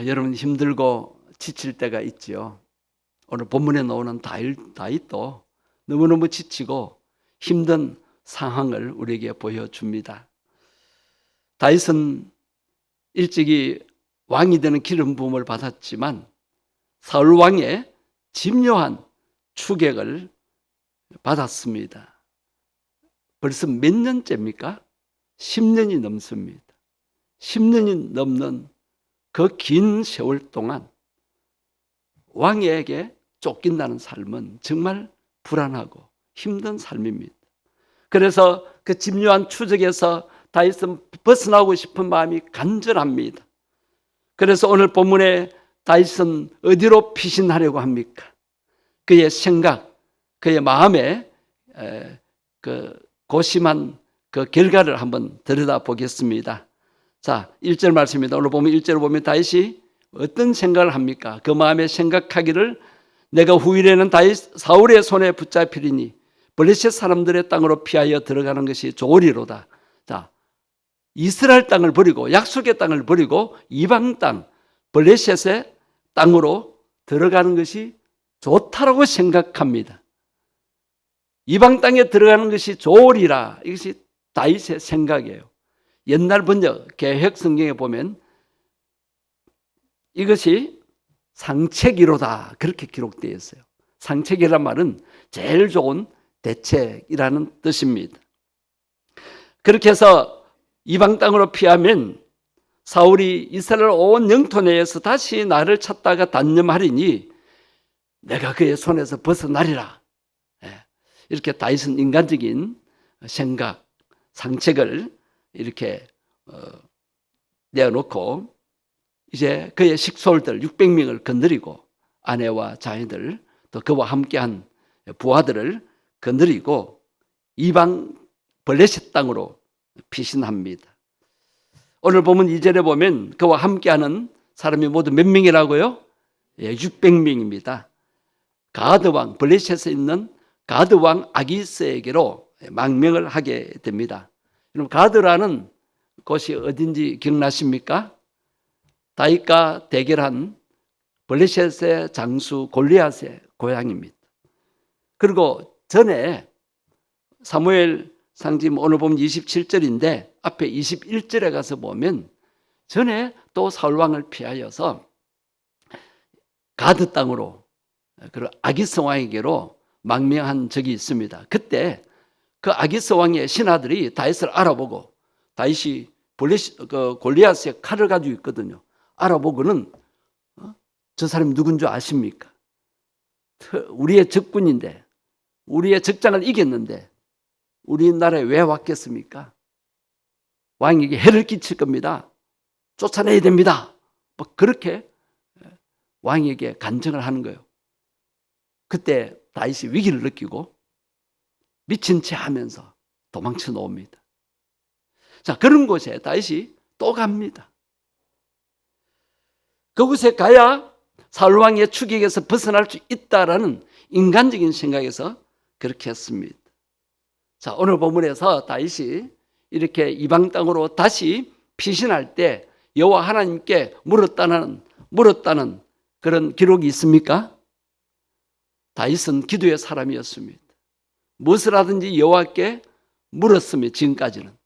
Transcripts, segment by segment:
여러분 힘들고 지칠 때가 있지요. 오늘 본문에 나오는 다윗도 너무너무 지치고 힘든 상황을 우리에게 보여줍니다. 다윗은 일찍이 왕이 되는 기름 부음을 받았지만 사울 왕의 집요한 추격을 받았습니다. 벌써 몇 년째입니까? 10년이 넘습니다. 10년이 넘는 그 긴 세월 동안 왕에게 쫓긴다는 삶은 정말 불안하고 힘든 삶입니다. 그래서 그 집요한 추적에서 다윗은 벗어나고 싶은 마음이 간절합니다. 그래서 오늘 본문에 다윗은 어디로 피신하려고 합니까? 그의 생각, 그의 마음에 그 고심한 그 결과를 한번 들여다보겠습니다. 자, 1절 말씀입니다. 오늘 보면 1절을 보면 다윗이 어떤 생각을 합니까? 그 마음에 생각하기를 내가 후일에는 다윗 사울의 손에 붙잡히리니 블레셋 사람들의 땅으로 피하여 들어가는 것이 좋으리로다. 자, 이스라엘 땅을 버리고 약속의 땅을 버리고 이방 땅 블레셋의 땅으로 들어가는 것이 좋다라고 생각합니다. 이방 땅에 들어가는 것이 좋으리라. 이것이 다윗의 생각이에요. 옛날 번역 개역 성경에 보면 이것이 상책이로다 그렇게 기록되어 있어요. 상책이란 말은 제일 좋은 대책이라는 뜻입니다. 그렇게 해서 이방 땅으로 피하면 사울이 이스라엘 온 영토 내에서 다시 나를 찾다가 단념하리니 내가 그의 손에서 벗어나리라. 이렇게 다윗은 인간적인 생각, 상책을 이렇게 내어놓고 이제 그의 식솔들 600명을 건드리고 아내와 자녀들 또 그와 함께한 부하들을 건드리고 이방 블레셋 땅으로 피신합니다. 오늘 보면 2절에 보면 그와 함께하는 사람이 모두 몇 명이라고요? 600명입니다. 가드왕 블레셋에 있는 가드왕 아기스에게로 망명을 하게 됩니다. 여러분 가드라는 곳이 어딘지 기억나십니까? 다윗과 대결한 블레셋의 장수 골리앗의 고향입니다. 그리고 전에 사무엘 상징 오늘 보면 27절인데 앞에 21절에 가서 보면 전에 또 사울왕을 피하여서 가드 땅으로 그리고 아기스 왕에게로 망명한 적이 있습니다. 그때 그 아기스 왕의 신하들이 다윗을 알아보고 다윗이 골리앗의 칼을 가지고 있거든요. 알아보고는 저 사람이 누군 줄 아십니까? 우리의 적군인데 우리의 적장을 이겼는데 우리나라에 왜 왔겠습니까? 왕에게 해를 끼칠 겁니다. 쫓아내야 됩니다. 뭐 그렇게 왕에게 간청을 하는 거예요. 그때 다윗이 위기를 느끼고 미친 채 하면서 도망쳐 나옵니다. 자, 그런 곳에 다윗이 또 갑니다. 그곳에 가야 사울왕의 추격에서 벗어날 수 있다라는 인간적인 생각에서 그렇게 했습니다. 자, 오늘 본문에서 다윗이 이렇게 이방 땅으로 다시 피신할 때 여호와 하나님께 물었다는 그런 기록이 있습니까? 다윗은 기도의 사람이었습니다. 무엇을 하든지 여호와께 물었습니다. 지금까지는.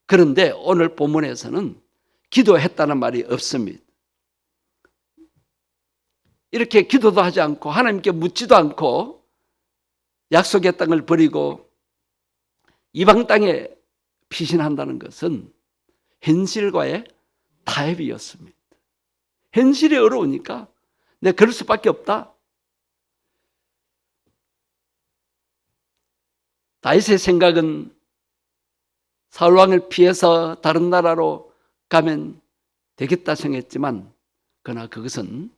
그런데 오늘 본문에서는 기도했다는 말이 없습니다. 이렇게 기도도 하지 않고 하나님께 묻지도 않고 약속의 땅을 버리고 이방 땅에 피신한다는 것은 현실과의 타협이었습니다. 현실이 어려우니까 내가 그럴 수밖에 없다. 다윗의 생각은 사울왕을 피해서 다른 나라로 가면 되겠다 생각했지만 그러나 그것은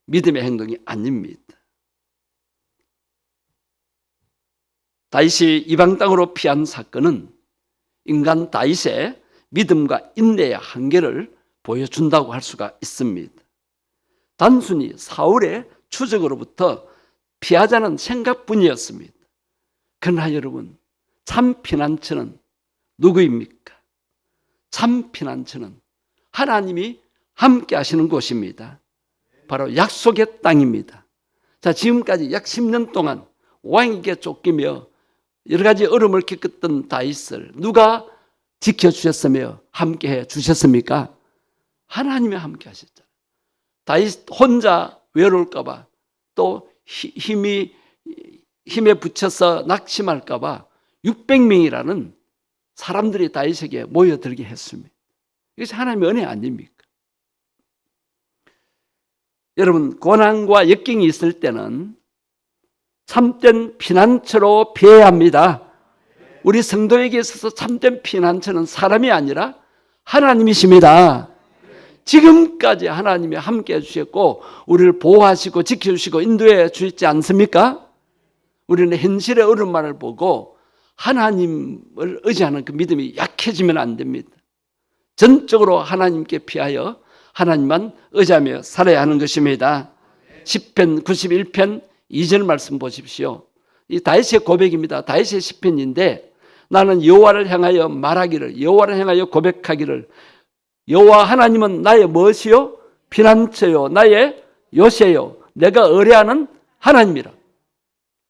믿음의 행동이 아닙니다. 다윗이 이방 땅으로 피한 사건은 인간 다윗의 믿음과 인내의 한계를 보여준다고 할 수가 있습니다. 단순히 사울의 추적으로부터 피하자는 생각뿐이었습니다. 그러나 여러분, 참 피난처는 누구입니까? 참 피난처는 하나님이 함께 하시는 곳입니다. 바로 약속의 땅입니다. 자, 지금까지 약 10년 동안 왕에게 쫓기며 여러 가지 어려움을 겪었던 다윗을 누가 지켜주셨으며 함께해 주셨습니까? 하나님이 함께 하셨잖아요. 다윗 혼자 외로울까 봐, 또 힘에 붙여서 낙심할까 봐 600명이라는 사람들이 다윗에게 모여들게 했습니다. 이것이 하나님의 은혜 아닙니까? 여러분, 고난과 역경이 있을 때는 참된 피난처로 피해야 합니다. 우리 성도에게 있어서 참된 피난처는 사람이 아니라 하나님이십니다. 지금까지 하나님이 함께해 주셨고 우리를 보호하시고 지켜주시고 인도해 주시지 않습니까? 우리는 현실의 어려움만을 보고 하나님을 의지하는 그 믿음이 약해지면 안 됩니다. 전적으로 하나님께 피하여 하나님만 의지하며 살아야 하는 것입니다. 시편 91편 2절 말씀 보십시오. 이 다윗의 고백입니다. 다윗의 시편인데 나는 여호와를 향하여 말하기를, 여호와를 향하여 고백하기를, 여호와 하나님은 나의 무엇이요? 피난처요, 나의 요새요, 내가 의뢰하는 하나님이라.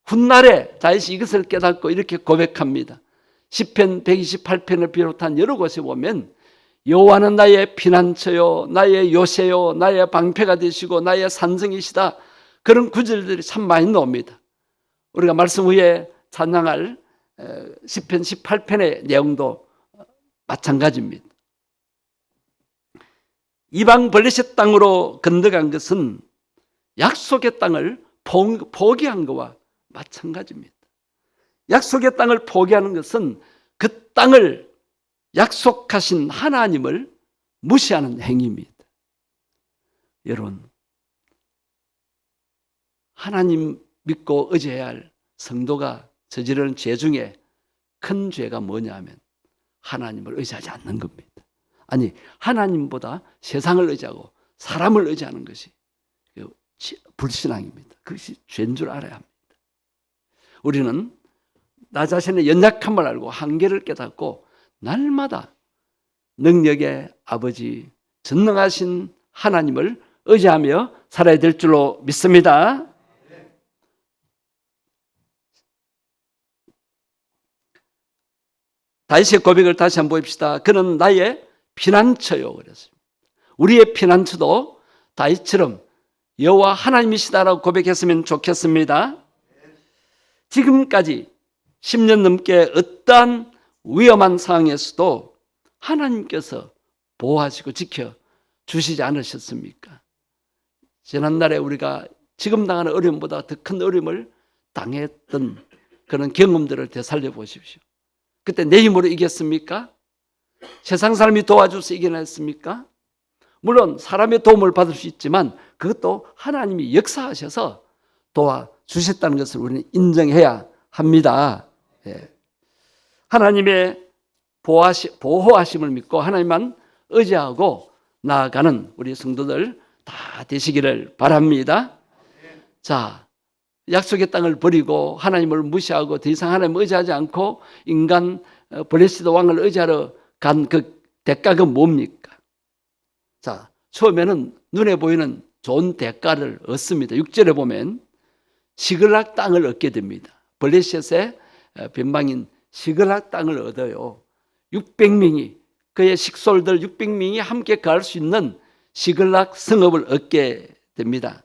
훗날에 다윗이 이것을 깨닫고 이렇게 고백합니다. 시편 128편을 비롯한 여러 곳에 보면 여호와는 나의 피난처요, 나의 요새요, 나의 방패가 되시고 나의 산성이시다. 그런 구절들이 참 많이 나옵니다. 우리가 말씀 후에 찬양할 시편 18편의 내용도 마찬가지입니다. 이방 블레셋 땅으로 건너간 것은 약속의 땅을 포기한 것과 마찬가지입니다. 약속의 땅을 포기하는 것은 그 땅을 약속하신 하나님을 무시하는 행위입니다. 여러분, 하나님 믿고 의지해야 할 성도가 저지르는 죄 중에 큰 죄가 뭐냐 하면 하나님을 의지하지 않는 겁니다. 아니, 하나님보다 세상을 의지하고 사람을 의지하는 것이 불신앙입니다. 그것이 죄인 줄 알아야 합니다. 우리는 나 자신의 연약함을 알고 한계를 깨닫고 날마다 능력의 아버지, 전능하신 하나님을 의지하며 살아야 될 줄로 믿습니다. 다윗의 고백을 다시 한번 봅시다. 그는 나의 피난처요 그랬습니다. 우리의 피난처도 다윗처럼 여호와 하나님이시다라고 고백했으면 좋겠습니다. 지금까지 10년 넘게 어떠한 위험한 상황에서도 하나님께서 보호하시고 지켜주시지 않으셨습니까? 지난날에 우리가 지금 당하는 어려움보다 더 큰 어려움을 당했던 그런 경험들을 되살려 보십시오. 그때 내 힘으로 이겼습니까? 세상 사람이 도와줘서 이겨냈습니까? 물론 사람의 도움을 받을 수 있지만 그것도 하나님이 역사하셔서 도와주셨다는 것을 우리는 인정해야 합니다. 하나님의 보호하심을 믿고 하나님만 의지하고 나아가는 우리 성도들 다 되시기를 바랍니다. 자, 약속의 땅을 버리고 하나님을 무시하고 더 이상 하나님을 의지하지 않고 인간 블레셋 왕을 의지하러 간 그 대가가 뭡니까? 자, 처음에는 눈에 보이는 좋은 대가를 얻습니다. 6절에 보면 시글락 땅을 얻게 됩니다. 블레셋의 변방인 시글락 땅을 얻어요. 600명이 그의 식솔들 600명이 함께 갈 수 있는 시글락 성읍을 얻게 됩니다.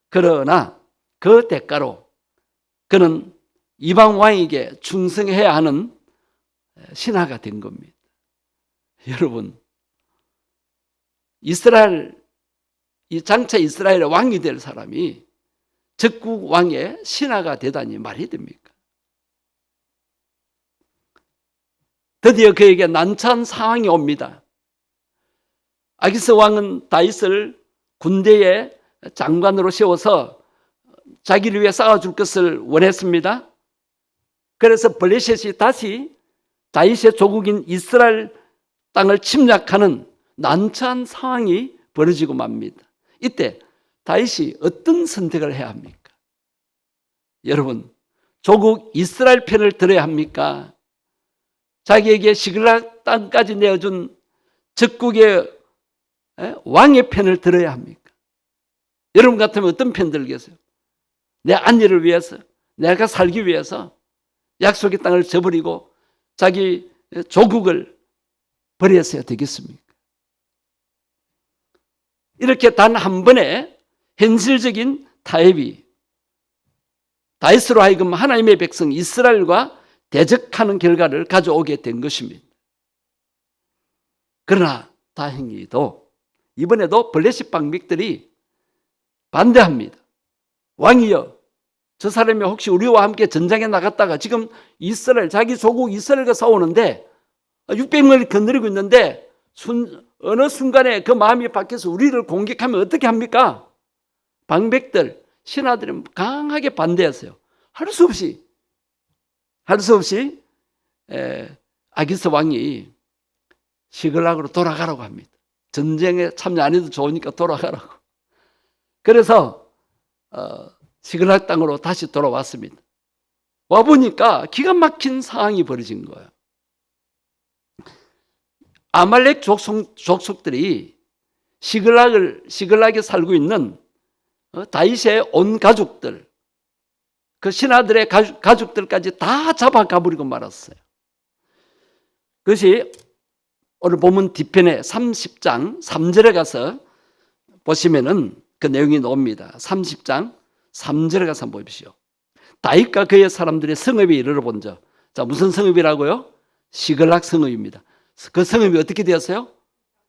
그러나 그 대가로 그는 이방 왕에게 충성해야 하는 신하가 된 겁니다. 여러분, 이스라엘, 이 장차 이스라엘의 왕이 될 사람이 적국 왕의 신하가 되다니 말이 됩니까? 드디어 그에게 난처한 상황이 옵니다. 아기스 왕은 다윗을 군대의 장관으로 세워서 자기를 위해 싸워줄 것을 원했습니다. 그래서 블레셋이 다시 다윗의 조국인 이스라엘 땅을 침략하는 난처한 상황이 벌어지고 맙니다. 이때 다윗이 어떤 선택을 해야 합니까? 여러분, 조국 이스라엘 편을 들어야 합니까? 자기에게 시글락 땅까지 내어준 적국의 왕의 편을 들어야 합니까? 여러분 같으면 어떤 편 들겠어요? 내 안위를 위해서, 내가 살기 위해서 약속의 땅을 저버리고 자기 조국을 버렸어야 되겠습니까? 이렇게 단 한 번의 현실적인 타협이 다윗으로 하여금 하나님의 백성 이스라엘과 대적하는 결과를 가져오게 된 것입니다. 그러나 다행히도 이번에도 블레셋 방백들이 반대합니다. 왕이여, 저 사람이 혹시 우리와 함께 전장에 나갔다가 지금 이스라엘, 자기 조국 이스라엘과 싸우는데 600명을 건드리고 있는데 어느 순간에 그 마음이 바뀌어서 우리를 공격하면 어떻게 합니까? 방백들, 신하들은 강하게 반대했어요. 할 수 없이 아기스 왕이 시글락으로 돌아가라고 합니다. 전쟁에 참여 안 해도 좋으니까 돌아가라고. 그래서 시글락 땅으로 다시 돌아왔습니다. 와보니까 기가 막힌 상황이 벌어진 거예요. 아말렉 족속들이 시글락에 살고 있는 다윗의 온 가족들, 그 신하들의 가족들까지 다 잡아가 버리고 말았어요. 그것이 오늘 본문 뒤편에 30장 3절에 가서 보시면은 그 내용이 나옵니다. 30장 3절에 가서 한번 보십시오. 다윗과 그의 사람들의 성읍에 이르러 본즉. 자, 무슨 성읍이라고요? 시글락 성읍입니다. 그 성읍이 어떻게 되었어요?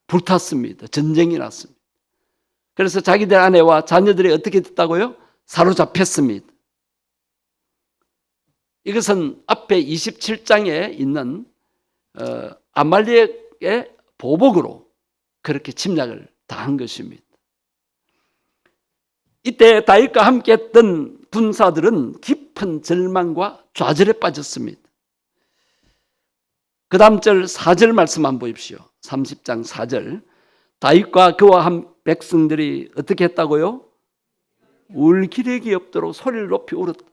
불탔습니다. 전쟁이 났습니다. 그래서 자기들 아내와 자녀들이 어떻게 됐다고요? 사로잡혔습니다. 이것은 앞에 27장에 있는 아말렉의 보복으로 그렇게 침략을 당한 것입니다. 이때 다윗과 함께 했던 군사들은 깊은 절망과 좌절에 빠졌습니다. 그 다음 절 4절 말씀 한번 보십시오. 30장 4절. 다윗과 그와 한 백성들이 어떻게 했다고요? 울 기력이 없도록 소리를 높이 울었다.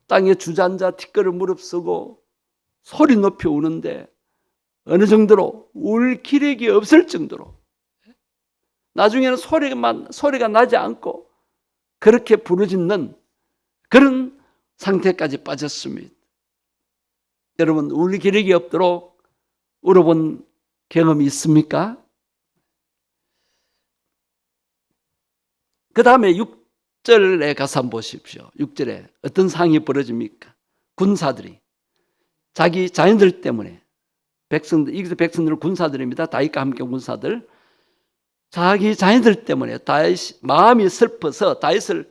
땅에 주저앉아 뒷걸을 무릅쓰고 소리 높이 우는데 어느 정도로 울 기력이 없을 정도로 나중에는 소리가 나지 않고 그렇게 부르짖는 그런 상태까지 빠졌습니다. 여러분, 울 기력이 없도록 울어본 경험이 있습니까? 그 다음에 6절에 가서 한번 보십시오. 6절에 어떤 상황이 벌어집니까? 군사들이 자기 자녀들 때문에 여기서 백성들은 군사들입니다. 다윗과 함께 군사들. 자기 자녀들 때문에 다윗 마음이 슬퍼서 다윗을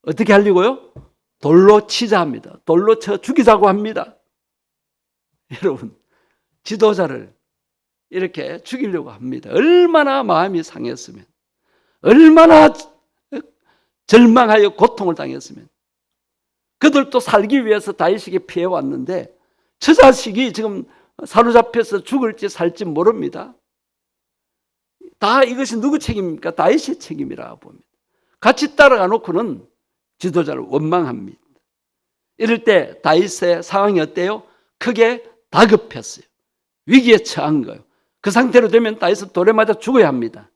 어떻게 하려고요? 돌로 치자 합니다. 돌로 쳐 죽이자고 합니다. 여러분, 지도자를 이렇게 죽이려고 합니다. 얼마나 마음이 상했으면, 얼마나 절망하여 고통을 당했으면. 그들도 살기 위해서 다윗에게 피해왔는데 저 자식이 지금 사로잡혀서 죽을지 살지 모릅니다. 다 이것이 누구 책임입니까? 다윗의 책임이라 봅니다. 같이 따라가 놓고는 지도자를 원망합니다. 이럴 때 다윗의 상황이 어때요? 크게 다급했어요. 위기에 처한 거예요. 그 상태로 되면 다윗은 돌에 맞아 죽어야 합니다.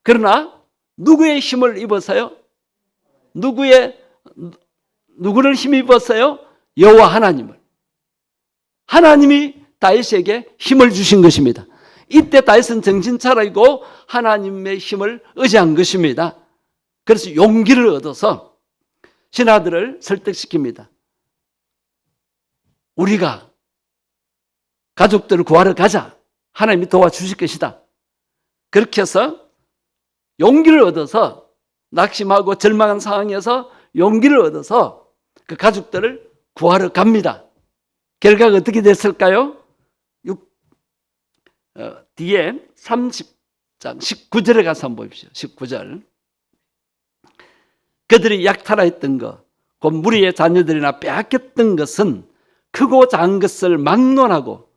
그러나 누구의 힘을 입어서요? 누구를 힘입었어요? 여호와 하나님을. 하나님이 다윗에게 힘을 주신 것입니다. 이때 다윗은 정신 차리고 하나님의 힘을 의지한 것입니다. 그래서 용기를 얻어서 신하들을 설득시킵니다. 우리가 가족들을 구하러 가자. 하나님이 도와주실 것이다. 그렇게 해서 용기를 얻어서 낙심하고 절망한 상황에서 용기를 얻어서 그 가족들을 구하러 갑니다. 결과가 어떻게 됐을까요? 뒤에 30장 19절에 가서 한번 보십시오. 19절. 그들이 약탈했던 것, 곧 무리의 자녀들이나 빼앗겼던 것은 크고 작은 것을 막론하고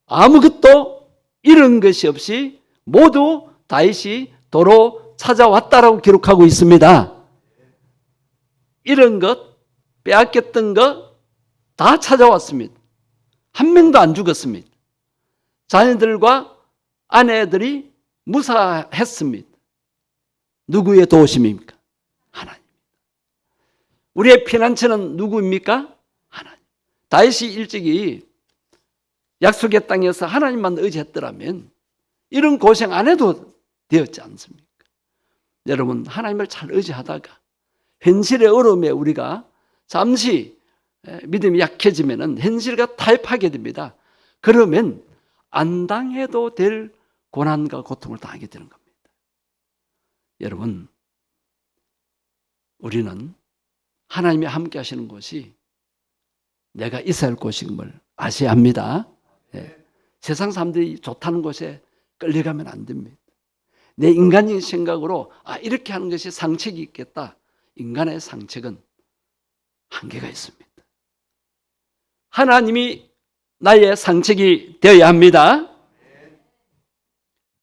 아무것도 잃은 것이 없이 모두 다윗이 도로 찾아왔다라고 기록하고 있습니다. 잃은 것, 빼앗겼던 것 다 찾아왔습니다. 한 명도 안 죽었습니다. 자녀들과 아내들이 무사했습니다. 누구의 도우심입니까? 하나님. 우리의 피난처는 누구입니까? 하나님. 다윗이 일찍이 약속의 땅에서 하나님만 의지했더라면 이런 고생 안 해도 되었지 않습니까? 여러분, 하나님을 잘 의지하다가 현실의 어려움에 우리가 잠시 믿음이 약해지면 현실과 타협하게 됩니다. 그러면 안 당해도 될 고난과 고통을 당하게 되는 겁니다. 여러분, 우리는 하나님이 함께 하시는 곳이 내가 있어야 할 곳임을 아셔야 합니다. 세상 사람들이 좋다는 곳에 끌려가면 안 됩니다. 내 인간적인 생각으로 이렇게 하는 것이 상책이 있겠다. 인간의 상책은 한계가 있습니다. 하나님이 나의 상책이 되어야 합니다.